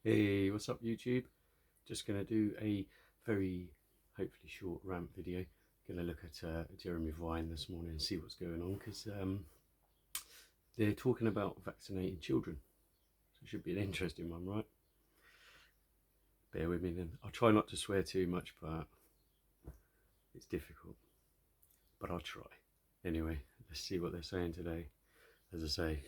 Hey, what's up YouTube? Just going to do a very, hopefully short rant video. Going to look at Jeremy Vine this morning and see what's going on, because they're talking about vaccinating children. So it should be an interesting one, right? Bear with me then. I'll try not to swear too much, but it's difficult. But I'll try. Anyway, let's see what they're saying today. As I say,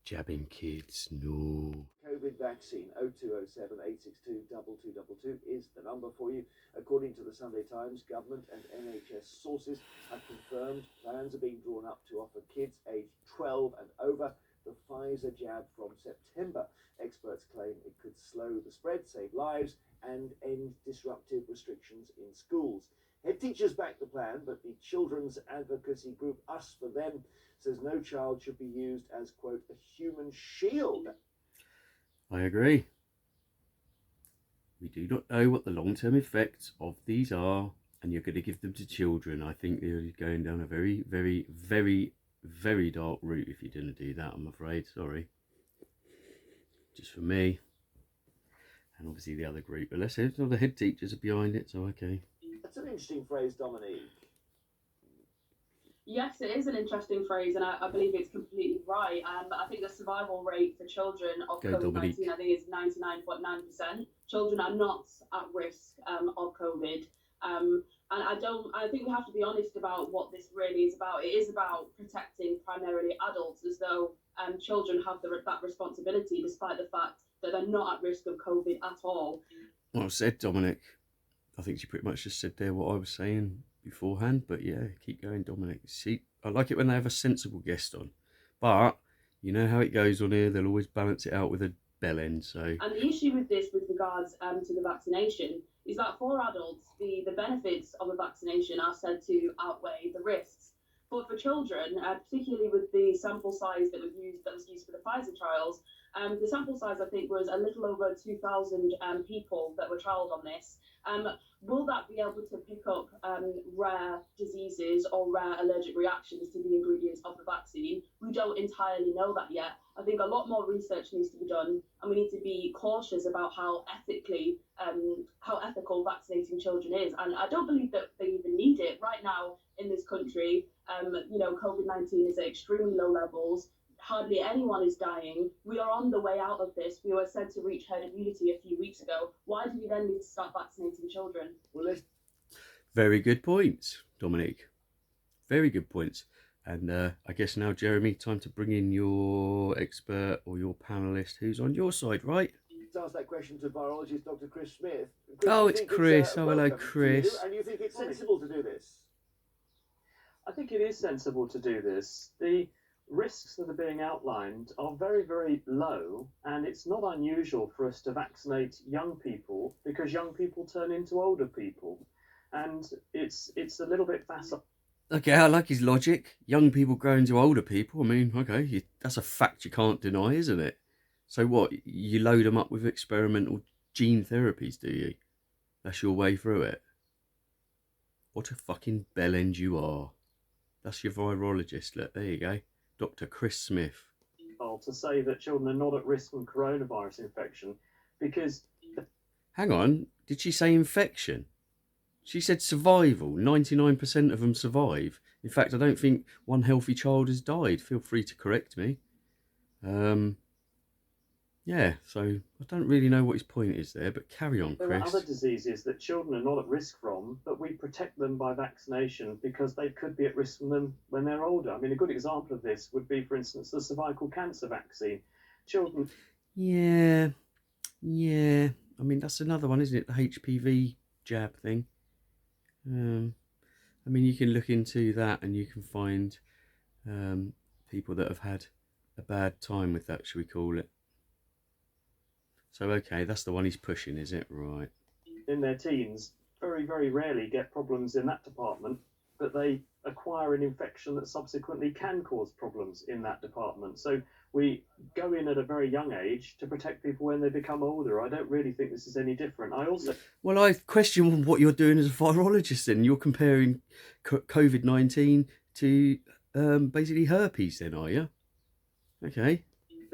jabbing kids, no. COVID vaccine 0207 862 2222 is the number for you. According to the Sunday Times, government and NHS sources have confirmed plans are being drawn up to offer kids aged 12 and over the Pfizer jab from September. Experts claim it could slow the spread, save lives, and end disruptive restrictions in schools. Head teachers back the plan, but the children's advocacy group Us For Them says no child should be used as, quote, a human shield. I agree. We do not know what the long-term effects of these are, and you're going to give them to children. I think they're going down a very, very, very, very dark route if you're going to do that, I'm afraid. Sorry. Just for me. And obviously the other group. But let's say all the head teachers are behind it, so okay. That's an interesting phrase, Dominique. Yes, it is an interesting phrase, and I believe it's completely right. I think the survival rate for children of COVID-19, I think, is 99.9%. Children are not at risk of COVID. And I think we have to be honest about what this really is about. It is about protecting primarily adults, as though children have that responsibility, despite the fact that they're not at risk of COVID at all. Well said, Dominic. I think she pretty much just said there what I was saying beforehand, but yeah, keep going, Dominic. See, I like it when they have a sensible guest on, but you know how it goes on here, they'll always balance it out with a bell end. So, and the issue with this, with regards to the vaccination, is that for adults, the benefits of a vaccination are said to outweigh the risks. But for children, particularly with the sample size that was used for the Pfizer trials, the sample size, I think, was a little over 2,000 people that were trialled on this. Will that be able to pick up rare diseases or rare allergic reactions to the ingredients of the vaccine? We don't entirely know that yet. I think a lot more research needs to be done, and we need to be cautious about how ethical vaccinating children is. And I don't believe that they even need it right now in this country. COVID-19 is at extremely low levels. Hardly anyone is dying. We are on the way out of this. We were said to reach herd immunity a few weeks ago. Why do we then need to start vaccinating children? Well, very good points, Dominique. Very good points. And I guess now, Jeremy, time to bring in your expert or your panellist who's on your side, right? To ask that question to virologist Dr. Chris Smith. Oh, it's Chris. Oh, hello, Chris. And you think it's sensible to do this? I think it is sensible to do this. The risks that are being outlined are very, very low, and it's not unusual for us to vaccinate young people because young people turn into older people, and it's a little bit facile. Okay, I like his logic. Young people grow into older people. I mean, okay, that's a fact you can't deny, isn't it? So what, you load them up with experimental gene therapies, do you? That's your way through it? What a fucking bellend you are. That's your virologist. Look, there you go. Dr. Chris Smith. To say that children are not at risk from coronavirus infection because... Hang on, did she say infection? She said survival. 99% of them survive. In fact, I don't think one healthy child has died. Feel free to correct me. Yeah, so I don't really know what his point is there, but carry on, Chris. There are other diseases that children are not at risk from, but we protect them by vaccination because they could be at risk from them when they're older. I mean, a good example of this would be, for instance, the cervical cancer vaccine. Children... Yeah. I mean, that's another one, isn't it? The HPV jab thing. I mean, you can look into that and you can find people that have had a bad time with that, shall we call it. So, okay, that's the one he's pushing, is it? Right. In their teens, very, very rarely get problems in that department, but they acquire an infection that subsequently can cause problems in that department. So we go in at a very young age to protect people when they become older. I don't really think this is any different. Well, I question what you're doing as a virologist then. You're comparing COVID-19 to basically herpes then, are you? Okay.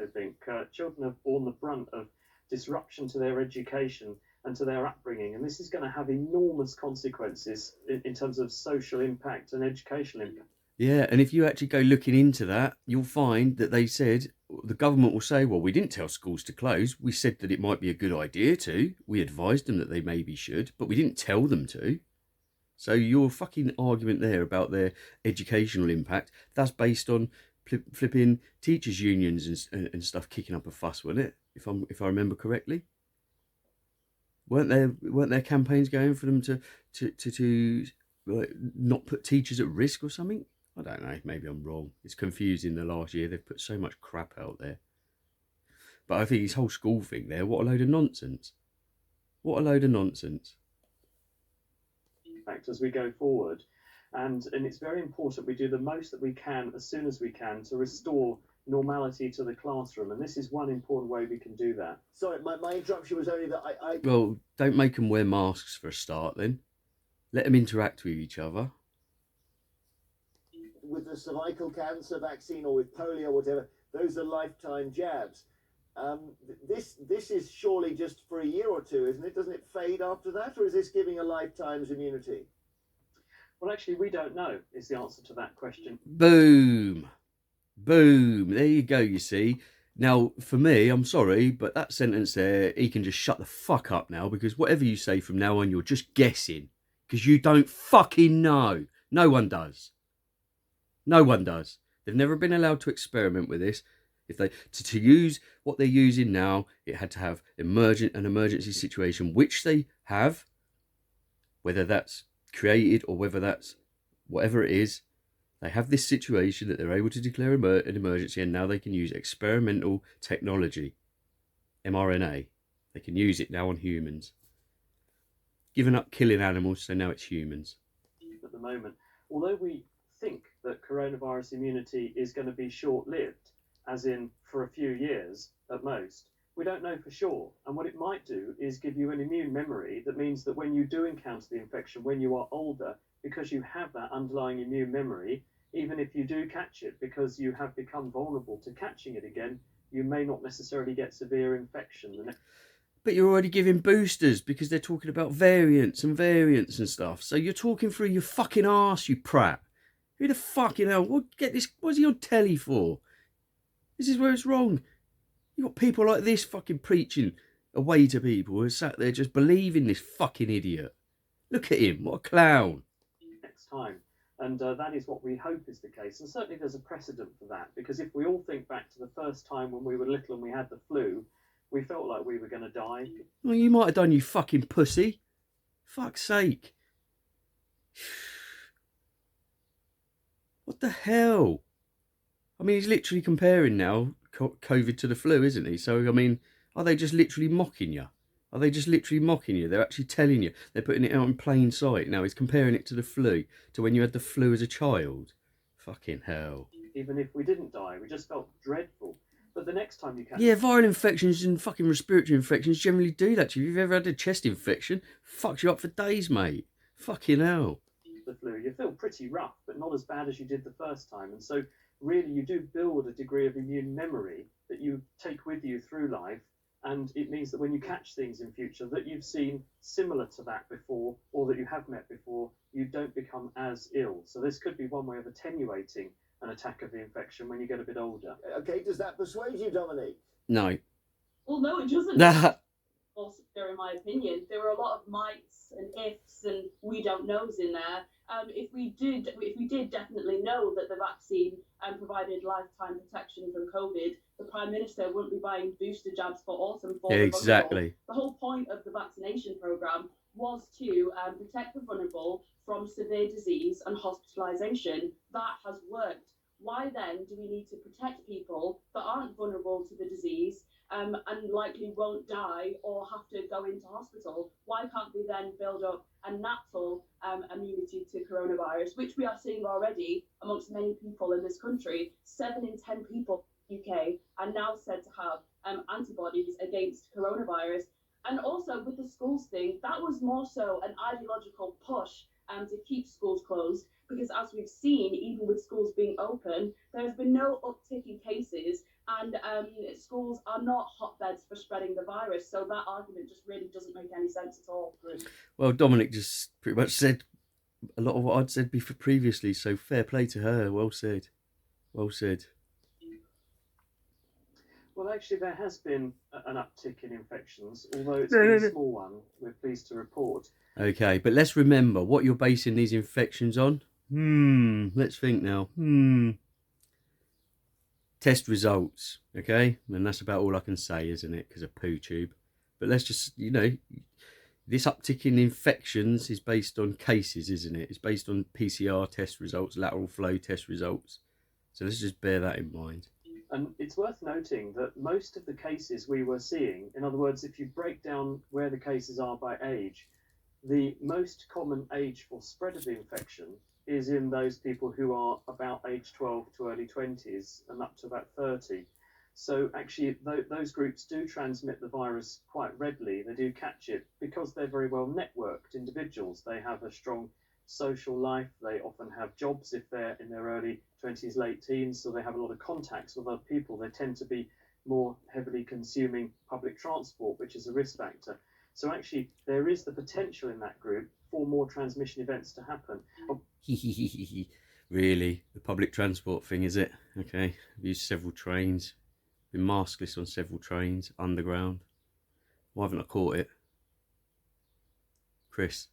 I think children have borne the brunt of disruption to their education and to their upbringing, and this is going to have enormous consequences in terms of social impact and educational impact. Yeah, and if you actually go looking into that, you'll find that they said, the government will say, well, we didn't tell schools to close. We said that it might be a good idea to. We advised them that they maybe should, but we didn't tell them to. So your fucking argument there about their educational impact, that's based on flipping teachers' unions and stuff kicking up a fuss, wasn't it? If I remember correctly. Weren't there campaigns going for them to like, not put teachers at risk or something? I don't know. Maybe I'm wrong. It's confusing. The last year they've put so much crap out there. But I think this whole school thing there, what a load of nonsense. What a load of nonsense. As we go forward, and it's very important we do the most that we can as soon as we can to restore normality to the classroom, and this is one important way we can do that. Sorry, my interruption was only that I... Well, don't make them wear masks for a start then. Let them interact with each other. With the cervical cancer vaccine or with polio or whatever, those are lifetime jabs. This is surely just for a year or two, isn't it? Doesn't it fade after that, or is this giving a lifetime's immunity? Well, actually, we don't know is the answer to that question. Boom. Boom. There you go, you see. Now, for me, I'm sorry, but that sentence there, he can just shut the fuck up now, because whatever you say from now on, you're just guessing. Because you don't fucking know. No one does. No one does. They've never been allowed to experiment with this. If they to use what they're using now, it had to have an emergency situation, which they have, whether that's created or whether that's whatever it is. They have this situation that they're able to declare an emergency, and now they can use experimental technology, mRNA. They can use it now on humans. Given up killing animals, so now it's humans. At the moment, although we think that coronavirus immunity is going to be short-lived, as in for a few years at most, we don't know for sure. And what it might do is give you an immune memory that means that when you do encounter the infection when you are older, because you have that underlying immune memory, even if you do catch it, because you have become vulnerable to catching it again, you may not necessarily get severe infection. But you're already giving boosters because they're talking about variants and stuff. So you're talking through your fucking arse, you prat. Who the fucking hell? What's he on telly for? This is where it's wrong. You got people like this fucking preaching away to people who are sat there just believing this fucking idiot. Look at him, what a clown. Next time. And that is what we hope is the case. And certainly there's a precedent for that, because if we all think back to the first time when we were little and we had the flu, we felt like we were going to die. Well, you might have done, you fucking pussy. Fuck's sake. What the hell? I mean, he's literally comparing now COVID to the flu, isn't he? So, I mean, are they just literally mocking you? Are they just literally mocking you? They're actually telling you. They're putting it out in plain sight. Now, he's comparing it to the flu, to when you had the flu as a child. Fucking hell. Even if we didn't die, we just felt dreadful. But the next time you catch... Yeah, viral infections and fucking respiratory infections generally do that to you. If you've ever had a chest infection, fucks you up for days, mate. Fucking hell. The flu, you feel pretty rough, but not as bad as you did the first time. And so, really, you do build a degree of immune memory that you take with you through life. And it means that when you catch things in future that you've seen similar to that before, or that you have met before, you don't become as ill. So this could be one way of attenuating an attack of the infection when you get a bit older. Okay, does that persuade you, Dominique? No. Well, no, it doesn't. Nah. Also, in my opinion, there were a lot of mights and ifs and we don't knows in there. If we did definitely know that the vaccine provided lifetime protection from COVID, the Prime Minister wouldn't be buying booster jabs for autumn for Exactly. The whole point of the vaccination programme was to protect the vulnerable from severe disease and hospitalisation. That has worked. Why then do we need to protect people that aren't vulnerable to the disease and likely won't die or have to go into hospital? Why can't we then build up a natural immunity to coronavirus, which we are seeing already amongst many people in this country? 7 in 10 people in the UK are now said to have antibodies against coronavirus. And also with the schools thing, that was more so an ideological push to keep schools closed, because as we've seen, even with schools being open, there has been no uptick in cases, and schools are not hotbeds for spreading the virus. So that argument just really doesn't make any sense at all. Well, Dominic just pretty much said a lot of what I'd said before previously, so fair play to her. Well said. Well said. Well, actually, there has been an uptick in infections, although it's been a small one, we're pleased to report. Okay, but let's remember what you're basing these infections on. Let's think now. Test results, okay? And that's about all I can say, isn't it? Because of poo tube. But let's just, you know, this uptick in infections is based on cases, isn't it? It's based on PCR test results, lateral flow test results. So let's just bear that in mind. And it's worth noting that most of the cases we were seeing, in other words, if you break down where the cases are by age, the most common age for spread of the infection is in those people who are about age 12 to early 20s and up to about 30. So actually, those groups do transmit the virus quite readily. They do catch it because they're very well networked individuals. They have a strong social life. They often have jobs if they're in their early 20s, late teens, so they have a lot of contacts with other people. They tend to be more heavily consuming public transport, which is a risk factor. So actually, there is the potential in that group for more transmission events to happen. Really? The public transport thing, is it? Okay. I've used several trains. Been maskless on several trains, underground. Why haven't I caught it? Chris,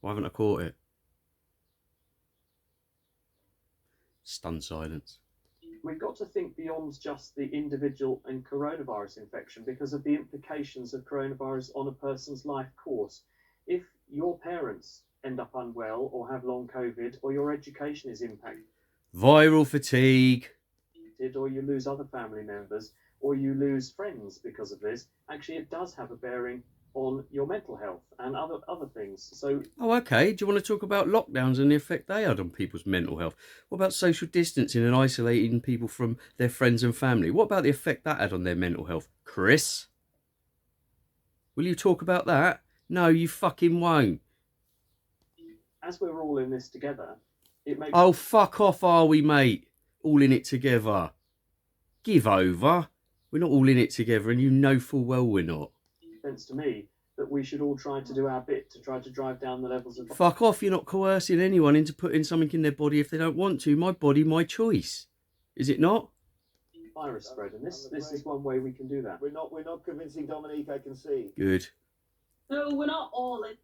why haven't I caught it? Stunned silence. We've got to think beyond just the individual and coronavirus infection because of the implications of coronavirus on a person's life course. If your parents end up unwell or have long COVID, or your education is impacted, Viral fatigue, or you lose other family members, or you lose friends because of this, actually it does have a bearing on your mental health and other things. So, oh, okay. Do you want to talk about lockdowns and the effect they had on people's mental health? What about social distancing and isolating people from their friends and family? What about the effect that had on their mental health? Chris? Will you talk about that? No, you fucking won't. as we're all in this together, it makes... Oh, fuck off, are we, mate? All in it together. Give over. We're not all in it together, and you know full well we're not. sense to me that we should all try to do our bit to try to drive down the levels of... Fuck off, you're not coercing anyone into putting something in their body if they don't want to. My body, my choice. Is it not? virus spread, and this is one way we can do that. We're not convincing Dominique, I can see. Good. No, we're not all in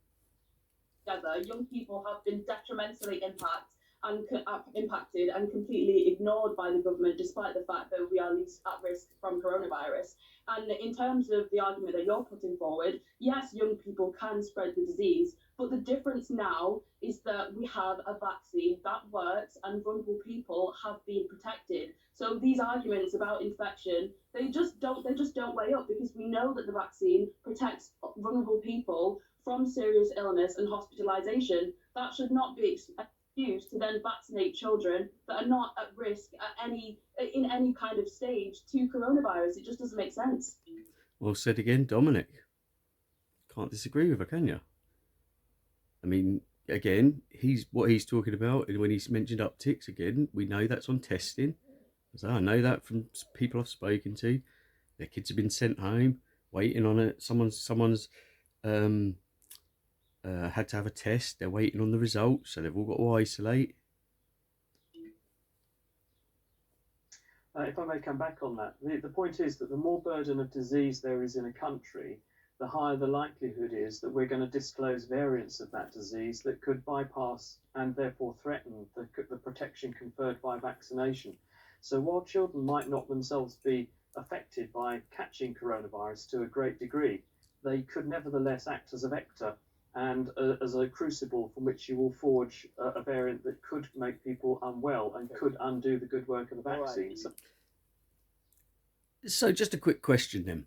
together. Young people have been detrimentally impacted and completely ignored by the government, despite the fact that we are least at risk from coronavirus. And in terms of the argument that you're putting forward, yes, young people can spread the disease, but the difference now is that we have a vaccine that works and vulnerable people have been protected. So these arguments about infection, they just don't weigh up, because we know that the vaccine protects vulnerable people from serious illness and hospitalization. That should not be excused to then vaccinate children that are not at risk at in any kind of stage to coronavirus. It just doesn't make sense. Well said again, Dominic. Can't disagree with her, can you? I mean, again, what he's talking about, and when he's mentioned upticks, again, we know that's on testing. So I know that from people I've spoken to. Their kids have been sent home, waiting on it. Someone's had to have a test. They're waiting on the results, so they've all got to isolate. If I may come back on that, the point is that the more burden of disease there is in a country, the higher the likelihood is that we're going to disclose variants of that disease that could bypass and therefore threaten the protection conferred by vaccination. So while children might not themselves be affected by catching coronavirus to a great degree, they could nevertheless act as a vector and as a crucible from which you will forge a variant that could make people unwell and could undo the good work of the vaccine. Right. So just a quick question then.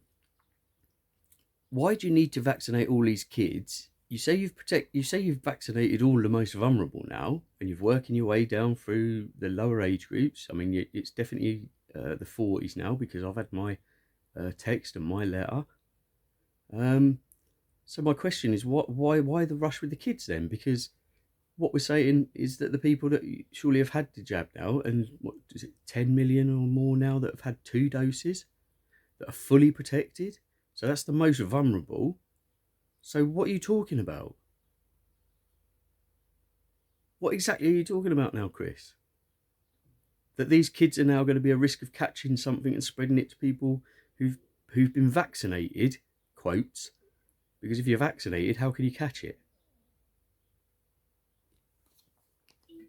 Why do you need to vaccinate all these kids? You say you've vaccinated all the most vulnerable now, and you're working your way down through the lower age groups. I mean, it's definitely the 40s now, because I've had my text and my letter. So my question is, why the rush with the kids then? Because what we're saying is that the people that surely have had the jab now, and what is it, 10 million or more now that have had 2 doses, that are fully protected. So that's the most vulnerable. So what are you talking about? What exactly are you talking about now, Chris? That these kids are now going to be a risk of catching something and spreading it to people who've been vaccinated, quotes, because if you're vaccinated, how can you catch it?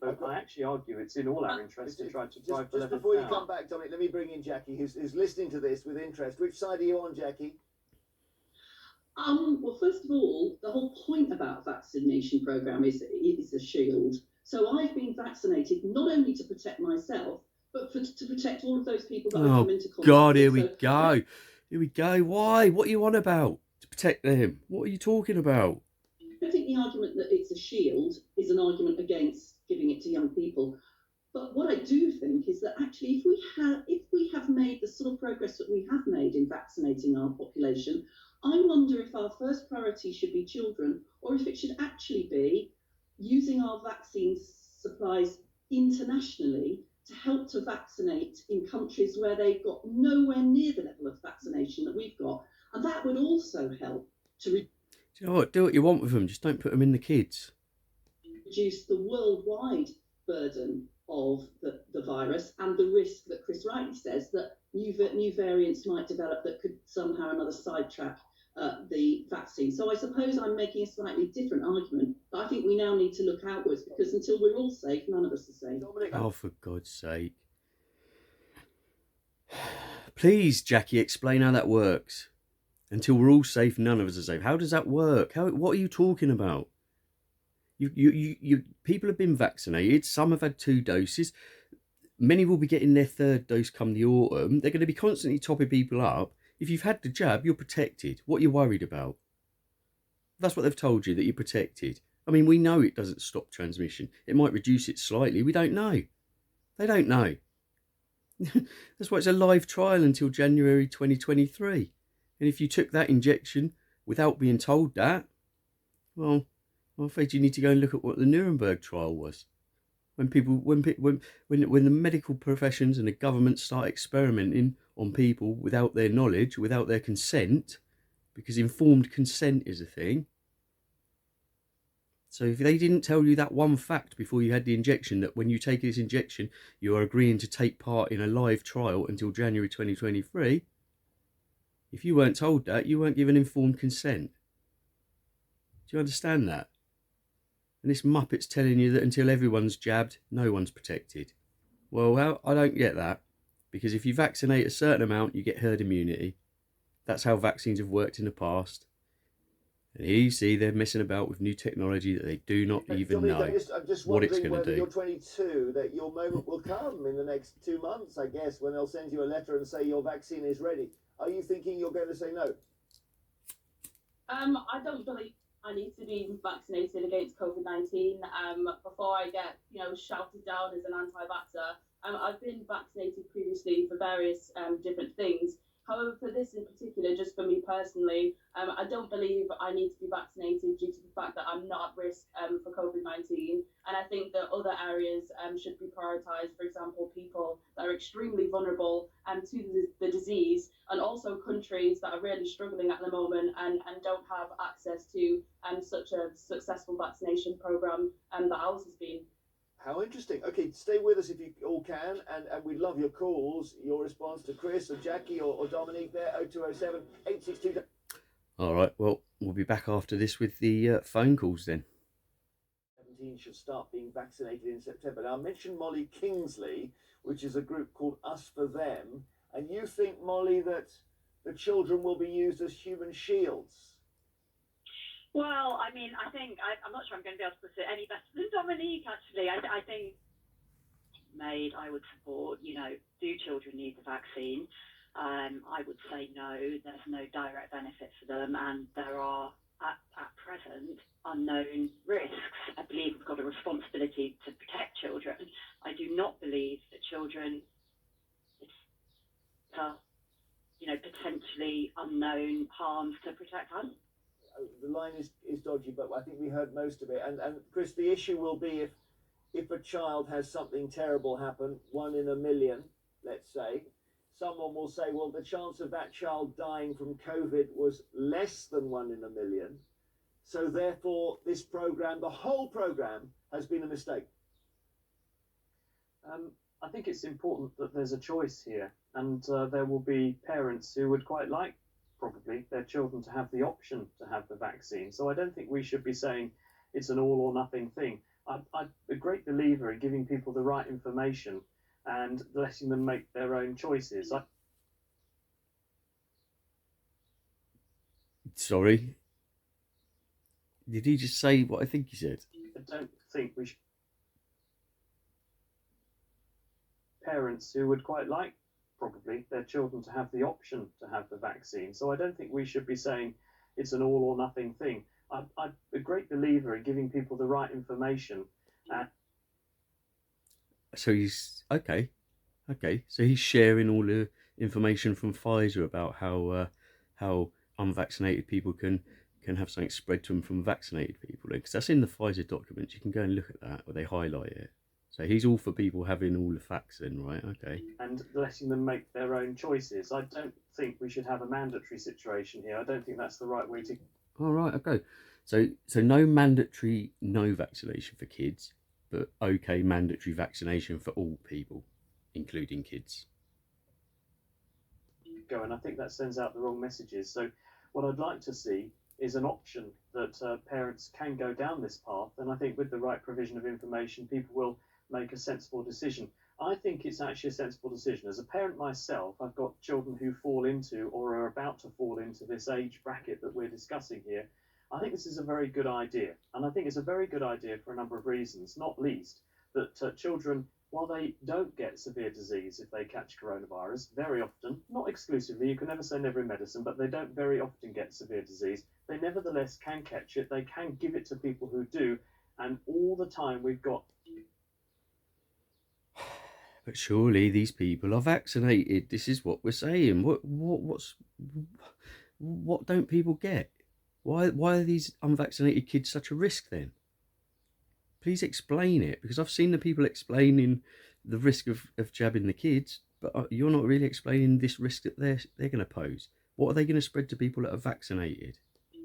But I actually argue it's in all our interest to try to drive the just level before you down. come back, Dominic, let me bring in Jackie, who's listening to this with interest. Which side are you on, Jackie? Well, first of all, the whole point about vaccination program is it's a shield. So I've been vaccinated not only to protect myself, but to protect all of those people that I come into contact with. God, here we go. Here we go. Why? What are you on about? To protect them? What are you talking about? I think the argument that it's a shield is an argument against giving it to young people. But what I do think is that actually, if we have made the sort of progress that we have made in vaccinating our population, I wonder if our first priority should be children, or if it should actually be using our vaccine supplies internationally to help to vaccinate in countries where they've got nowhere near the level of vaccination that we've got. And that would also help to Do you know what? Do what you want with them. Just don't put them in the kids. reduce the worldwide burden of the virus and the risk that Chris rightly says that new variants might develop that could somehow or another sidetrack the vaccine. So I suppose I'm making a slightly different argument, but I think we now need to look outwards, because until we're all safe, none of us are safe. Oh, for God's sake. Please, Jackie, explain how that works. Until we're all safe, none of us are safe. How does that work? What are you talking about? People have been vaccinated. Some have had 2 doses. Many will be getting their 3rd dose come the autumn. They're going to be constantly topping people up. If you've had the jab, you're protected. What are you worried about? That's what they've told you, that you're protected. I mean, we know it doesn't stop transmission. It might reduce it slightly. We don't know. They don't know. That's why it's a live trial until January 2023. And if you took that injection without being told that, well, I'm afraid you need to go and look at what the Nuremberg trial was. When the medical professions and the government start experimenting on people without their knowledge, without their consent, because informed consent is a thing. So if they didn't tell you that one fact before you had the injection, that when you take this injection, you are agreeing to take part in a live trial until January 2023, if you weren't told that, you weren't given informed consent. Do you understand that? And this Muppet's telling you that until everyone's jabbed, no one's protected. Well, I don't get that. Because if you vaccinate a certain amount, you get herd immunity. That's how vaccines have worked in the past. And here you see they're messing about with new technology that they do not even know I'm just what it's wondering going to whether do. you're 22, that your moment will come in the next 2 months, I guess, when they'll send you a letter and say your vaccine is ready. Are you thinking you're going to say no? I don't believe I need to be vaccinated against COVID-19 before I get, shouted down as an anti-vaxxer. I've been vaccinated previously for various different things. However, for this in particular, just for me personally, I don't believe I need to be vaccinated due to the fact that I'm not at risk for COVID-19. And I think that other areas should be prioritised. For example, people that are extremely vulnerable to the disease, and also countries that are really struggling at the moment and don't have access to such a successful vaccination programme that ours has been. How interesting. Okay, stay with us if you all can, and we'd love your calls, your response to Chris or Jackie or Dominique there, 0207 862. All right, well, we'll be back after this with the phone calls then. 17 should start being vaccinated in September. Now, I mentioned Molly Kingsley, which is a group called Us For Them, and you think, Molly, that the children will be used as human shields? Well, I mean, I'm not sure I'm going to be able to put it any better than Dominique, actually. I think I would support, do children need the vaccine? I would say no, there's no direct benefit for them, and there are, at present, unknown risks. I believe we've got a responsibility to protect children. I do not believe that children are, potentially unknown harms to protect us. The line is dodgy, but I think we heard most of it. And Chris, the issue will be if a child has something terrible happen, 1 in a million, let's say, someone will say, well, the chance of that child dying from COVID was less than 1 in a million. So therefore, this program, the whole program, has been a mistake. I think it's important that there's a choice here, and there will be parents who would quite like, probably, their children to have the option to have the vaccine. So I don't think we should be saying it's an all or nothing thing. I'm a great believer in giving people the right information and letting them make their own choices. Sorry, did he just say what I think he said? I don't think we should. Parents who would quite like, probably, their children to have the option to have the vaccine. So I don't think we should be saying it's an all or nothing thing. I'm a great believer in giving people the right information. So he's okay. So he's sharing all the information from Pfizer about how unvaccinated people can have something spread to them from vaccinated people. Because that's in the Pfizer documents. You can go and look at that, or they highlight it. So he's all for people having all the facts then, right? Okay. And letting them make their own choices. I don't think we should have a mandatory situation here. I don't think that's the right way to... All right, okay. So no mandatory no vaccination for kids, but okay mandatory vaccination for all people, including kids. Go, and I think that sends out the wrong messages. So what I'd like to see is an option that parents can go down this path, and I think with the right provision of information, people will make a sensible decision. I think it's actually a sensible decision. As a parent myself, I've got children who fall into or are about to fall into this age bracket that we're discussing here. I think this is a very good idea, and I think it's a very good idea for a number of reasons, not least that children, while they don't get severe disease if they catch coronavirus, very often, not exclusively, you can never say never in medicine, but they don't very often get severe disease, they nevertheless can catch it, they can give it to people who do, and all the time we've got... But surely these people are vaccinated. This is what we're saying. What don't people get? Why are these unvaccinated kids such a risk then? Please explain it, because I've seen the people explaining the risk of jabbing the kids, but you're not really explaining this risk that they're going to pose. What are they going to spread to people that are vaccinated?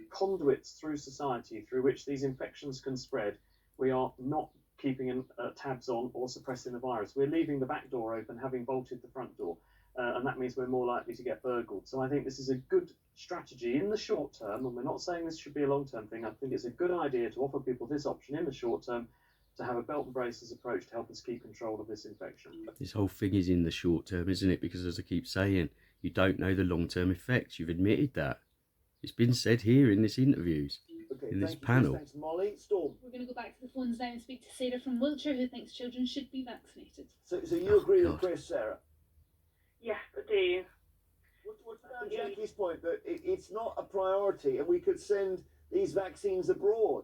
Conduits through society through which these infections can spread. We are not keeping tabs on or suppressing the virus. We're leaving the back door open, having bolted the front door, and that means we're more likely to get burgled. So I think this is a good strategy in the short term, and we're not saying this should be a long-term thing. I think it's a good idea to offer people this option in the short term, to have a belt and braces approach to help us keep control of this infection. This whole thing is in the short term, isn't it? Because as I keep saying, you don't know the long-term effects. You've admitted that. It's been said here in this interviews. Okay, in this thank you, panel. Chris. Thanks, Molly. Storm. We're going to go back to the phones now and speak to Sarah from Wiltshire, who thinks children should be vaccinated. So you agree God. with Chris, Sarah? Yes, I do. What's about Jackie's point that it's not a priority and we could send these vaccines abroad?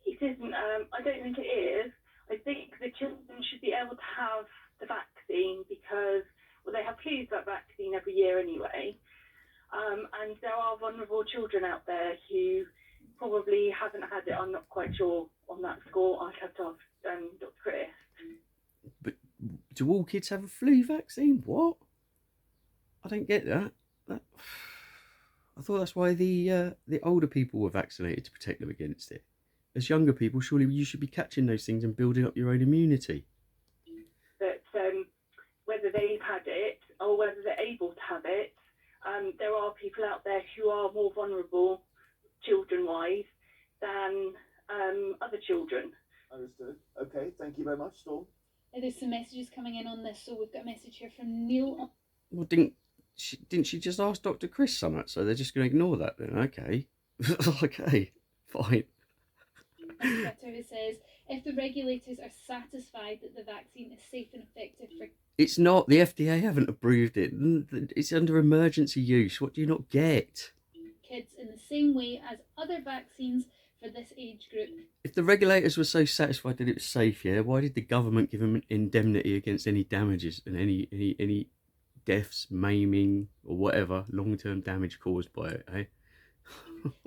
It isn't. I don't think it is. I think the children should be able to have the vaccine because, well, they have to use that vaccine every year anyway. And there are vulnerable children out there who probably haven't had it. I'm not quite sure on that score. I'd have to ask Dr. Chris. But do all kids have a flu vaccine? What? I don't get that. I thought that's why the older people were vaccinated, to protect them against it. As younger people, surely you should be catching those things and building up your own immunity. But whether they've had it or whether they're able to have it, there are people out there who are more vulnerable, children-wise, than other children. Understood. Okay, thank you very much, Storm. There's some messages coming in on this, so we've got a message here from Neil. Well, didn't she just ask Dr. Chris something? So they're just going to ignore that then? Okay. Okay, fine. Twitter, who says, if the regulators are satisfied that the vaccine is safe and effective for... It's not. The FDA haven't approved it. It's under emergency use. What do you not get? Kids in the same way as other vaccines for this age group. If the regulators were so satisfied that it was safe, yeah, why did the government give them an indemnity against any damages and any deaths, maiming, or whatever long-term damage caused by it, eh?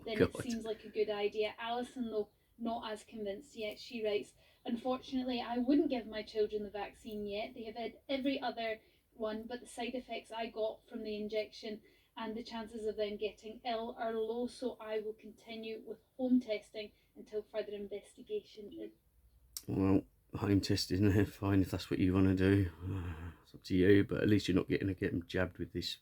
then God. it seems like a good idea. Alison, though, not as convinced yet. She writes, unfortunately, I wouldn't give my children the vaccine yet. They have had every other one, but the side effects I got from the injection and the chances of them getting ill are low, so I will continue with home testing until further investigation is. Well, home testing, fine if that's what you want to do. It's up to you, but at least you're not getting them jabbed with this.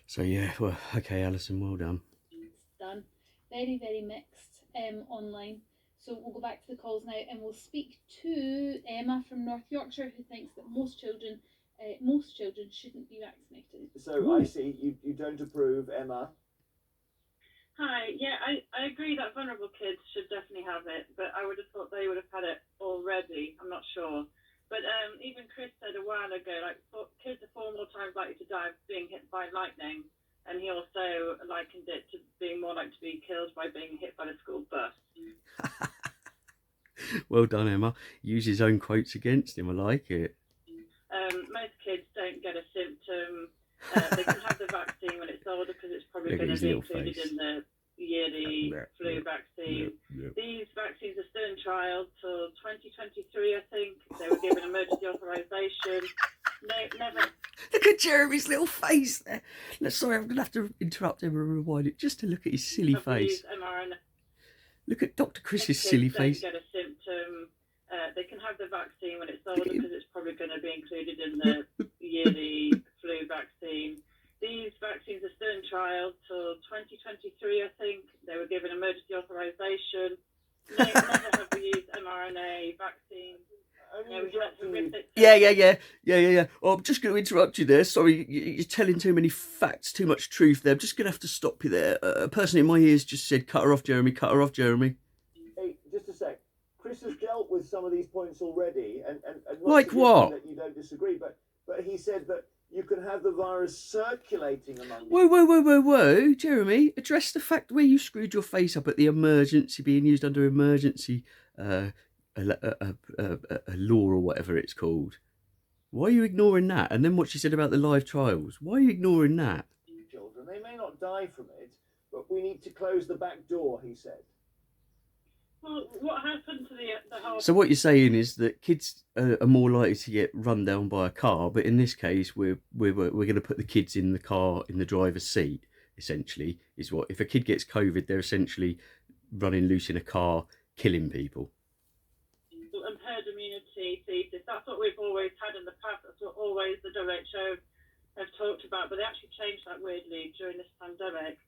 So yeah, well, okay, Alison, well done. It's done. Very, very mixed online. So we'll go back to the calls now, and we'll speak to Emma from North Yorkshire, who thinks that most children shouldn't be vaccinated. So I see you don't approve, Emma. Hi, yeah, I agree that vulnerable kids should definitely have it, but I would have thought they would have had it already. I'm not sure. But even Chris said a while ago, like, kids are 4 more times likely to die of being hit by lightning, and he also likened it to being more likely to be killed by being hit by the school bus. Well done, Emma. Use his own quotes against him. I like it. Most kids don't get a symptom. They can have the vaccine when it's older because it's probably going to be included in the yearly flu vaccine. These vaccines are still in trial till 2023, I think. They were given emergency authorization. No, never. Look at Jeremy's little face there. Sorry, I'm going to have to interrupt him and rewind it just to look at his silly face. mRNA. Look at Dr. Chris's silly face. Don't get a symptom. They can have the vaccine when it's older because it's probably going to be included in the yearly flu vaccine. These vaccines are still in trial till 2023, I think. They were given emergency authorization. No, never have we used mRNA vaccines. Yeah. Oh, I'm just going to interrupt you there. Sorry, you're telling too many facts, too much truth there. I'm just going to have to stop you there. A person in my ears just said, cut her off, Jeremy, cut her off, Jeremy. Hey, just a sec. Chris has dealt with some of these points already, and like what? That you don't disagree, but he said that you can have the virus circulating among. Whoa, Jeremy, address the fact where you screwed your face up at the emergency being used under emergency a law or whatever it's called. Why are you ignoring that? And then what she said about the live trials. Why are you ignoring that? Children, they may not die from it, but we need to close the back door, he said. Well, what happened to the whole... So what you're saying is that kids are more likely to get run down by a car, but in this case, we're going to put the kids in the car in the driver's seat. Essentially, is what if a kid gets COVID, they're essentially running loose in a car, killing people. And herd immunity thesis. That's what we've always had in the past. That's what always the WHO have talked about, but they actually changed that weirdly during this pandemic.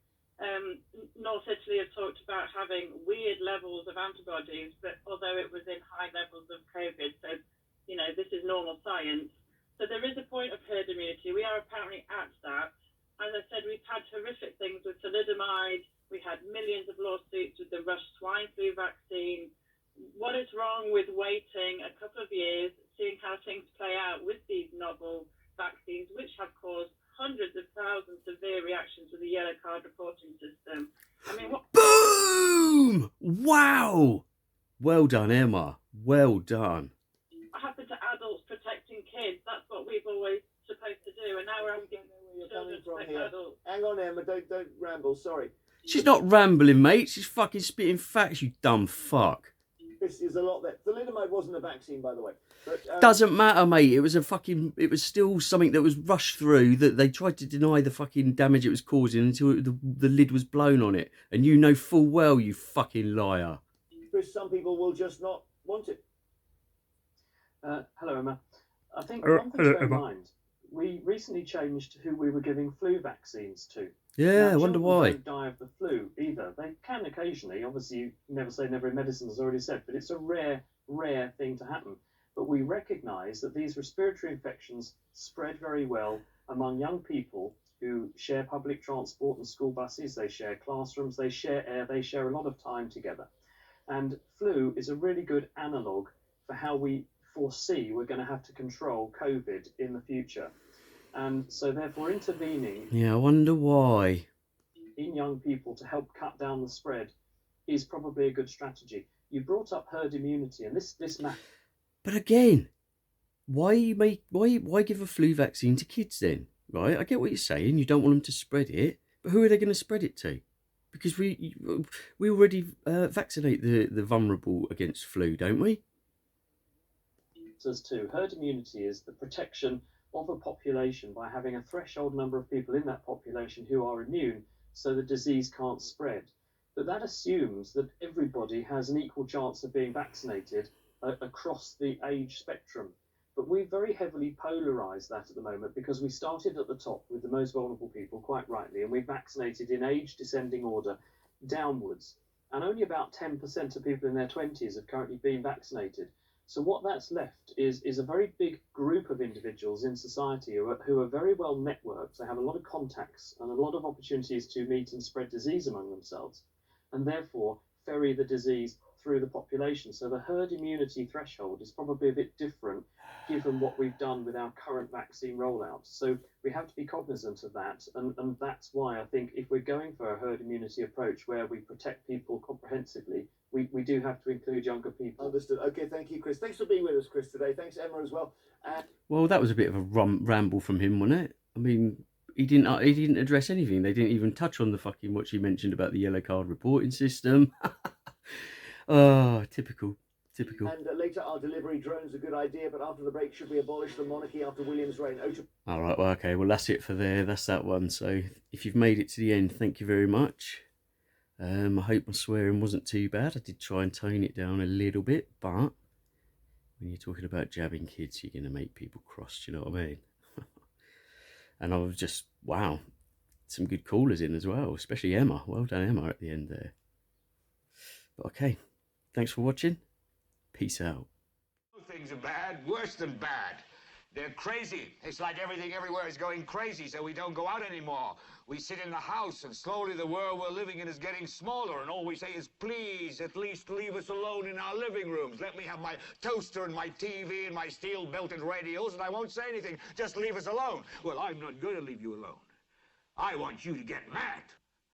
North Italy have talked about having weird levels of antibodies, but although it was in high levels of COVID, so, you know, this is normal science. So there is a point of herd immunity. We are apparently at that. As I said, we've had horrific things with thalidomide. We had millions of lawsuits with the Rush swine flu vaccine. What is wrong with waiting a couple of years, seeing how things play out with these novel vaccines, which have caused hundreds of thousands of severe reactions with the yellow card reporting system? I mean, what? Boom! Wow! Well done, Emma. Well done. What happened to adults protecting kids? That's what we've always supposed to do, and now we're asking children to protect adults. Hang on, Emma. Don't ramble. Sorry. She's not rambling, mate. She's fucking spitting facts, you dumb fuck. This is a lot there. Thalidomide wasn't a vaccine, by the way. But, Doesn't matter, mate. It was still something that was rushed through, that they tried to deny the fucking damage it was causing until the lid was blown on it. And you know full well, you fucking liar. Chris, some people will just not want it. Hello, Emma. I think one thing to bear in mind, we recently changed who we were giving flu vaccines to. Yeah, now, I wonder children why. Don't die of the flu either. They can occasionally. Obviously, you never say never in medicine, as already said, but it's a rare thing to happen. But we recognise that these respiratory infections spread very well among young people who share public transport and school buses. They share classrooms. They share air. They share a lot of time together. And flu is a really good analogue for how we foresee we're going to have to control COVID in the future. And so therefore intervening Yeah, I wonder why. in young people to help cut down the spread is probably a good strategy. You brought up herd immunity, and this matters. But again, why give a flu vaccine to kids then? Right? I get what you're saying. You don't want them to spread it, but who are they going to spread it to? Because we already vaccinate the vulnerable against flu, don't we? As to herd immunity is the protection of a population by having a threshold number of people in that population who are immune so the disease can't spread. But that assumes that everybody has an equal chance of being vaccinated across the age spectrum. But we very heavily polarise that at the moment because we started at the top with the most vulnerable people, quite rightly, and we vaccinated in age descending order downwards. And only about 10% of people in their 20s have currently been vaccinated. So what that's left is a very big group of individuals in society who are very well networked. They have a lot of contacts and a lot of opportunities to meet and spread disease among themselves, and therefore ferry the disease through the population. So the herd immunity threshold is probably a bit different given what we've done with our current vaccine rollout. So we have to be cognizant of that, and that's why I think if we're going for a herd immunity approach where we protect people comprehensively, we do have to include younger people. Understood. Okay, thank you, Chris. Thanks for being with us, Chris, today. Thanks, Emma, as well. Well, that was a bit of a ramble from him, wasn't it? I mean, he didn't address anything. They didn't even touch on the fucking what she mentioned about the yellow card reporting system. Oh, typical. And later, our delivery drone's a good idea, but after the break, should we abolish the monarchy after William's reign? All right, well, okay, well, that's it for there. That's that one. So if you've made it to the end, thank you very much. I hope my swearing wasn't too bad. I did try and tone it down a little bit, but when you're talking about jabbing kids, you're going to make people cross, do you know what I mean? And I was just, wow, some good callers in as well, especially Emma. Well done, Emma, at the end there. But okay, thanks for watching. Peace out. Things are bad, worse than bad. They're crazy. It's like everything everywhere is going crazy, so we don't go out anymore. We sit in the house, and slowly the world we're living in is getting smaller, and all we say is, please, at least leave us alone in our living rooms. Let me have my toaster and my TV and my steel-belted radios, and I won't say anything. Just leave us alone. Well, I'm not going to leave you alone. I want you to get mad.